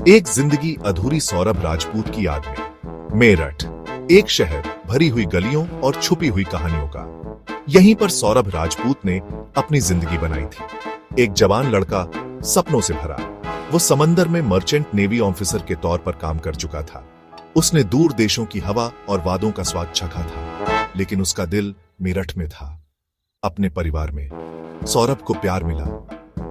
एक जिंदगी अधूरी सौरभ राजपूत की याद में। मेरठ, एक शहर भरी हुई गलियों और छुपी हुई कहानियों का। यहीं पर सौरभ राजपूत ने अपनी जिंदगी बनाई थी। एक जवान लड़का, सपनों से भरा। वो समंदर में मर्चेंट नेवी ऑफिसर के तौर पर काम कर चुका था। उसने दूर देशों की हवा और वादों का स्वाद चखा था, लेकिन उसका दिल मेरठ में था, अपने परिवार में। सौरभ को प्यार मिला।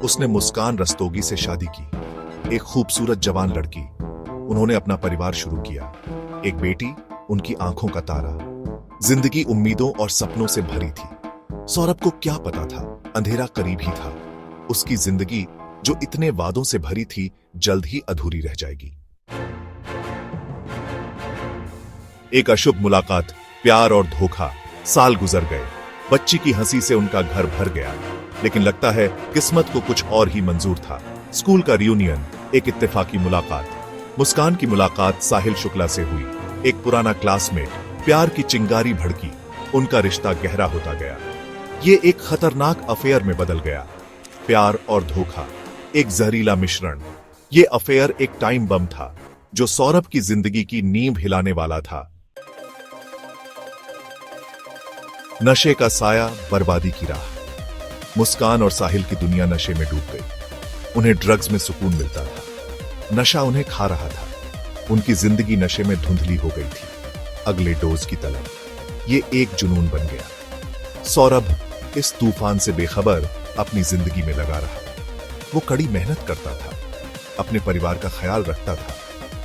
उसने मुस्कान रस्तोगी से शादी की, एक खूबसूरत जवान लड़की। उन्होंने अपना परिवार शुरू किया, एक बेटी, उनकी आंखों का तारा। जिंदगी उम्मीदों और सपनों से भरी थी। सौरभ को क्या पता था, अंधेरा करीब ही था। उसकी जिंदगी जो इतने वादों से भरी थी, जल्द ही अधूरी रह जाएगी। एक अशुभ मुलाकात, प्यार और धोखा। साल गुजर गए। बच्ची की हंसी से उनका घर भर गया, लेकिन लगता है किस्मत को कुछ और ही मंजूर था। स्कूल का रियूनियन, एक इत्तेफाकी मुलाकात। मुस्कान की मुलाकात साहिल शुक्ला से हुई, एक पुराना क्लासमेट। प्यार की चिंगारी भड़की, उनका रिश्ता गहरा होता गया। ये एक खतरनाक अफेयर में बदल गया। प्यार और धोखा, एक जहरीला मिश्रण। ये अफेयर एक टाइम बम था, जो सौरभ की जिंदगी की नींव हिलाने वाला था। नशे का साया, बर्बादी की राह। मुस्कान और साहिल की दुनिया नशे में डूब गई। उन्हें ड्रग्स में सुकून मिलता था, नशा उन्हें खा रहा था। उनकी जिंदगी नशे में धुंधली हो गई थी, अगले डोज की तलब। ये एक जुनून बन गया। सौरभ इस तूफान से बेखबर अपनी जिंदगी में लगा रहा। वो कड़ी मेहनत करता था, अपने परिवार का ख्याल रखता था।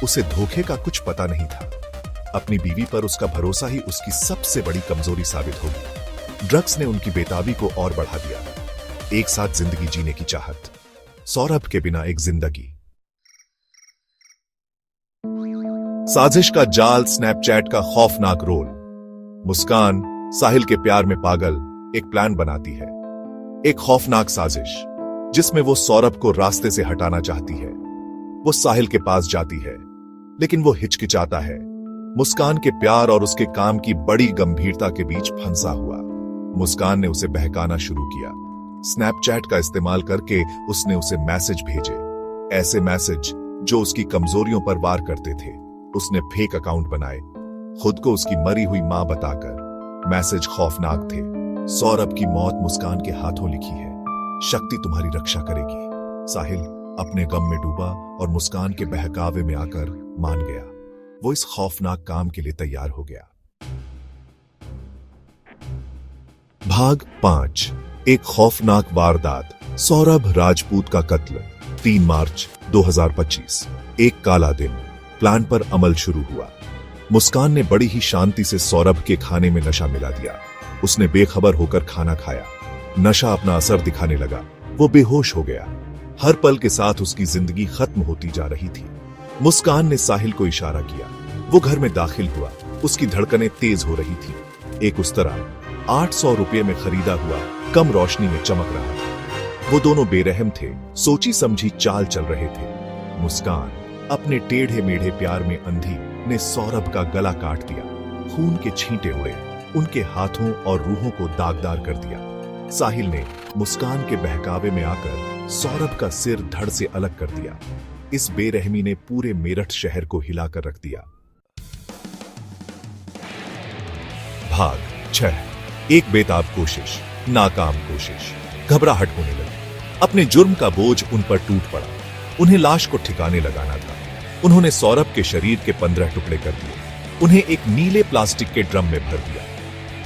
उसे धोखे का कुछ पता नहीं था। अपनी बीवी पर उसका भरोसा ही उसकी सबसे बड़ी कमजोरी साबित होगी। ड्रग्स ने उनकी बेताबी को और बढ़ा दिया। एक साथ जिंदगी जीने की चाहत, सौरभ के बिना एक जिंदगी। साजिश का जाल, स्नैपचैट का खौफनाक रोल। मुस्कान साहिल के प्यार में पागल एक प्लान बनाती है, एक खौफनाक साजिश, जिसमें वो सौरभ को रास्ते से हटाना चाहती है। वो साहिल के पास जाती है, लेकिन वो हिचकिचाता है। मुस्कान के प्यार और उसके काम की बड़ी गंभीरता के बीच फंसा हुआ। मुस्कान ने उसे बहकाना शुरू किया। स्नैपचैट का इस्तेमाल करके उसने उसे मैसेज भेजे, ऐसे मैसेज जो उसकी कमजोरियों पर वार करते थे। उसने फेक अकाउंट बनाए, खुद को उसकी मरी हुई मां बताकर। मैसेज खौफनाक थे। सौरभ की मौत मुस्कान के हाथों लिखी है, शक्ति तुम्हारी रक्षा करेगी। साहिल अपने गम में डूबा और मुस्कान के बहकावे में आकर मान गया। वो इस खौफनाक काम के लिए तैयार हो गया। भाग 5, एक खौफनाक वारदात। सौरभ राजपूत का कत्ल, 3 मार्च 2025। एक काला दिन। प्लान पर अमल शुरू हुआ। मुस्कान ने बड़ी ही शांति से सौरभ के खाने में नशा मिला दिया। उसने बेखबर होकर खाना खाया। नशा अपना असर दिखाने लगा। वो बेहोश हो गया। हर पल के साथ उसकी जिंदगी खत्म होती जा रही थी। मुस्कान ने साहिल को इशारा किया। वो घर में दाखिल हुआ। उसकी धड़कनें तेज हो रही थी। एक उस तरह 800 रुपये में खरीदा हुआ कम रोशनी में चमक रहा था। वो दोनों बेरहम थे, सोची समझी चाल चल रहे थे। मुस्कान अपने टेढ़े मेढ़े प्यार में अंधी ने सौरभ का गला काट दिया। खून के छींटे उड़े, उनके हाथों और रूहों को दागदार कर दिया। साहिल ने मुस्कान के बहकावे में आकर सौरभ का सिर धड़ से अलग कर दिया। इस बेरहमी ने पूरे मेरठ शहर को हिलाकर रख दिया। भाग 6, एक बेताब कोशिश, नाकाम कोशिश। घबराहट होने लगी। अपने जुर्म का बोझ उन पर टूट पड़ा। उन्हें लाश को ठिकाने लगाना था। उन्होंने सौरभ के शरीर के 15 टुकड़े कर दिए। उन्हें एक नीले प्लास्टिक के ड्रम में भर दिया।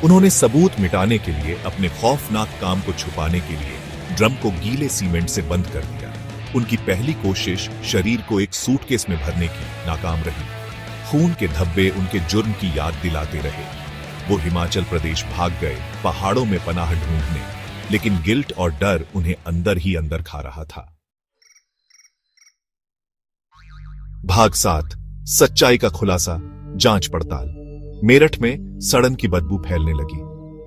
उन्होंने सबूत मिटाने के लिए, अपने खौफनाक काम को छुपाने के लिए ड्रम को गीले सीमेंट से बंद कर दिया। उनकी पहली कोशिश शरीर को एक सूटकेस में भरने की नाकाम रही। खून के धब्बे उनके जुर्म की याद दिलाते रहे। वो हिमाचल प्रदेश भाग गए, पहाड़ों में पनाह ढूंढने, लेकिन गिल्ट और डर उन्हें अंदर ही अंदर खा रहा था। भाग 7, सच्चाई का खुलासा, जांच पड़ताल। मेरठ में सड़न की बदबू फैलने लगी।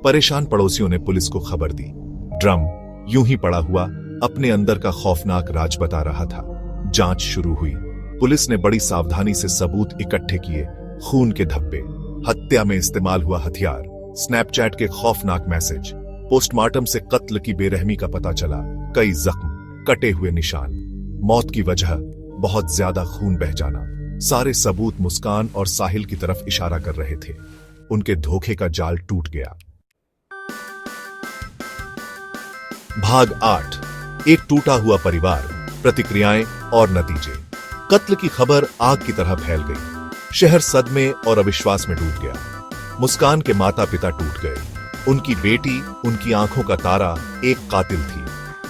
परेशान पड़ोसियों ने पुलिस को खबर दी। ड्रम यूं ही पड़ा हुआ अपने अंदर का खौफनाक राज बता रहा था। जांच शुरू हुई। पुलिस ने बड़ी सावधानी से सबूत इकट्ठे किए। खून के धब्बे, हत्या में इस्तेमाल हुआ हथियार, स्नैपचैट के खौफनाक मैसेज। पोस्टमार्टम से कत्ल की बेरहमी का पता चला। कई जख्म, कटे हुए निशान, मौत की वजह बहुत ज्यादा खून बह जाना। सारे सबूत मुस्कान और साहिल की तरफ इशारा कर रहे थे। उनके धोखे का जाल टूट गया। भाग 8, एक टूटा हुआ परिवार, प्रतिक्रियाएं और नतीजे। कत्ल की खबर आग की तरह फैल गई। शहर सदमे और अविश्वास में डूब गया। मुस्कान के माता पिता टूट गए। उनकी बेटी, उनकी आंखों का तारा, एक कातिल थी।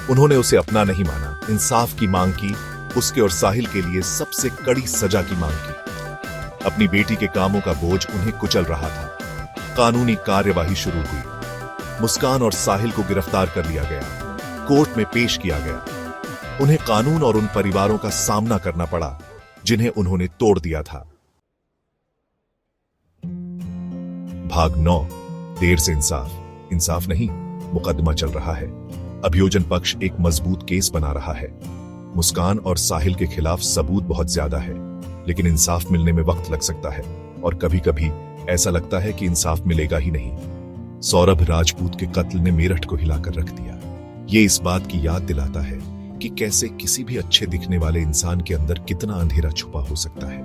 उन्होंने उसे अपना नहीं माना, इंसाफ की मांग की, उसके और साहिल के लिए सबसे कड़ी सजा की मांग की। अपनी बेटी के कामों का बोझ उन्हें कुचल रहा था। कानूनी कार्यवाही शुरू हुई। मुस्कान और साहिल को गिरफ्तार कर लिया गया, कोर्ट में पेश किया गया। उन्हें कानून और उन परिवारों का सामना करना पड़ा जिन्हें उन्होंने तोड़ दिया था। भाग 9, देर से इंसाफ। इंसाफ नहीं, मुकदमा चल रहा है। अभियोजन पक्ष एक मजबूत केस बना रहा है। मुस्कान और साहिल के खिलाफ सबूत बहुत ज्यादा है, लेकिन इंसाफ मिलने में वक्त लग सकता है और कभी कभी ऐसा लगता है कि इंसाफ मिलेगा ही नहीं। सौरभ राजपूत के कत्ल ने मेरठ को हिलाकर रख दिया। ये इस बात की याद दिलाता है कि कैसे किसी भी अच्छे दिखने वाले इंसान के अंदर कितना अंधेरा छुपा हो सकता है।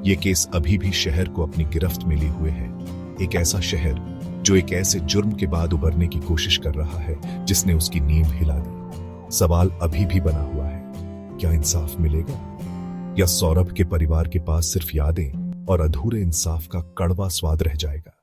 ये केस अभी भी शहर को अपनी गिरफ्त में लिए हुए है। एक ऐसा शहर जो एक ऐसे जुर्म के बाद उभरने की कोशिश कर रहा है जिसने उसकी नींव हिला दी। सवाल अभी भी बना हुआ है, क्या इंसाफ मिलेगा या सौरभ के परिवार के पास सिर्फ यादें और अधूरे इंसाफ का कड़वा स्वाद रह जाएगा?